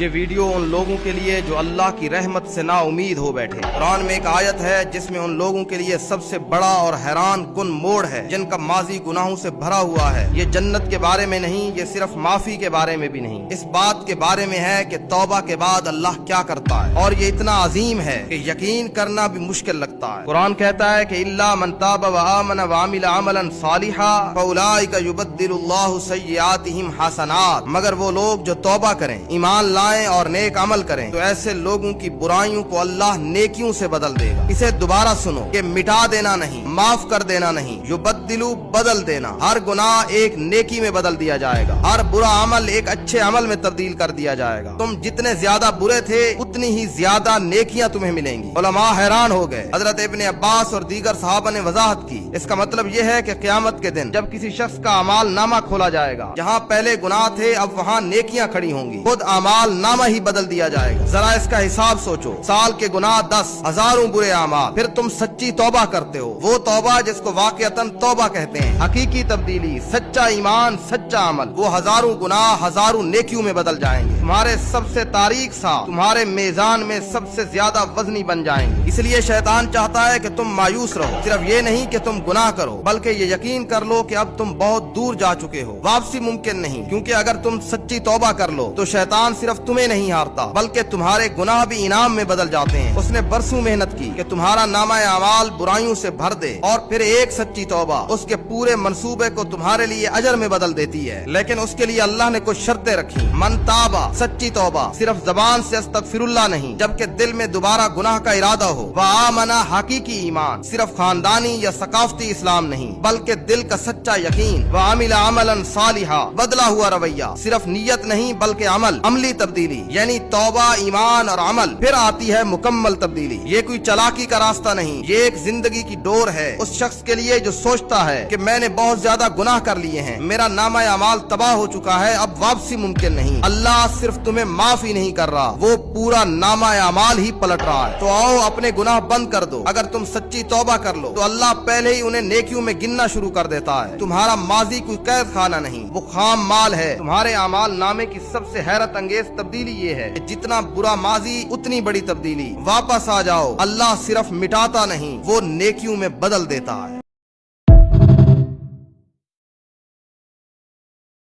یہ ویڈیو ان لوگوں کے لیے جو اللہ کی رحمت سے نا امید ہو بیٹھے۔ قرآن میں ایک آیت ہے جس میں ان لوگوں کے لیے سب سے بڑا اور حیران کن موڑ ہے جن کا ماضی گناہوں سے بھرا ہوا ہے۔ یہ جنت کے بارے میں نہیں، یہ صرف معافی کے بارے میں بھی نہیں، اس بات کے بارے میں ہے کہ توبہ کے بعد اللہ کیا کرتا ہے، اور یہ اتنا عظیم ہے کہ یقین کرنا بھی مشکل لگتا ہے۔ قرآن کہتا ہے کہ الا من تاب وآمن وعمل عملا صالحا فاولئک یبدل اللہ سیئاتہم حسنات، مگر وہ لوگ جو توبہ کریں، ایمان لائیں اور نیک عمل کریں تو ایسے لوگوں کی برائیوں کو اللہ نیکیوں سے بدل دے گا۔ اسے دوبارہ سنو کہ مٹا دینا نہیں، معاف کر دینا نہیں، یبدلو بدل دینا، ہر گناہ ایک نیکی میں بدل دیا جائے گا، ہر برا عمل ایک اچھے عمل میں تبدیل کر دیا جائے گا۔ تم جتنے زیادہ برے تھے اتنی ہی زیادہ نیکیاں تمہیں ملیں گی۔ علماء حیران ہو گئے۔ حضرت ابن عباس اور دیگر صحابہ نے وضاحت کی، اس کا مطلب یہ ہے کہ قیامت کے دن جب کسی شخص کا اعمال نامہ کھولا جائے گا، جہاں پہلے گناہ تھے اب وہاں نیکیاں کھڑی ہوں گی، خود اعمال نامہ ہی بدل دیا جائے گا۔ ذرا اس کا حساب سوچو، سال کے گناہ 10، ہزاروں برے اعمال، پھر تم سچی توبہ کرتے ہو، وہ توبہ جس کو واقعتاً توبہ کہتے ہیں، حقیقی تبدیلی، سچا ایمان، سچا عمل، وہ ہزاروں گناہ ہزاروں نیکیوں میں بدل جائیں گے۔ تمہارے سب سے تاریک سال تمہارے میزان میں سب سے زیادہ وزنی بن جائیں گے۔ اس لیے شیطان چاہتا ہے کہ تم مایوس رہو، صرف یہ نہیں کہ تم گناہ کرو، بلکہ یہ یقین کر لو کہ اب تم بہت دور جا چکے ہو، واپسی ممکن نہیں، کیونکہ اگر تم سچی توبہ کر لو تو شیطان صرف تمہیں نہیں ہارتا بلکہ تمہارے گناہ بھی انعام میں بدل جاتے ہیں۔ اس نے برسوں محنت کی کہ تمہارا نامہ اعمال برائیوں سے بھر دے، اور پھر ایک سچی توبہ اس کے پورے منصوبے کو تمہارے لیے اجر میں بدل دیتی ہے۔ لیکن اس کے لیے اللہ نے کچھ شرطیں رکھی۔ من تابا، سچی توبہ، صرف زبان سے استغفر اللہ نہیں، جبکہ دل میں دوبارہ گناہ کا ارادہ ہو۔ وآمنا، حقیقی ایمان، صرف خاندانی یا ثقافتی اسلام نہیں بلکہ دل کا سچا یقین۔ وعمل عملا صالحا، بدلا ہوا رویہ، صرف نیت نہیں بلکہ عمل، عملی تبدیلی، یعنی توبہ، ایمان اور عمل، پھر آتی ہے مکمل تبدیلی۔ یہ کوئی چلاکی کا راستہ نہیں، یہ ایک زندگی کی ڈور ہے اس شخص کے لیے جو سوچتا ہے کہ میں نے بہت زیادہ گناہ کر لیے ہیں، میرا نامہ اعمال تباہ ہو چکا ہے، اب واپسی ممکن نہیں۔ اللہ صرف تمہیں معاف ہی نہیں کر رہا، وہ پورا نامہ اعمال ہی پلٹ رہا ہے۔ تو آؤ اپنے گناہ بند کر دو۔ اگر تم سچی توبہ کر لو تو اللہ پہلے ہی انہیں نیکیوں میں گننا شروع کر دیتا ہے۔ تمہارا ماضی کوئی قید خانہ نہیں، وہ خام مال ہے۔ تمہارے اعمال نامے کی سب سے حیرت انگیز تبدیلی یہ ہے کہ جتنا برا ماضی اتنی بڑی تبدیلی۔ واپس آ جاؤ، اللہ صرف مٹاتا نہیں، وہ نیکیوں میں بدل دیتا ہے۔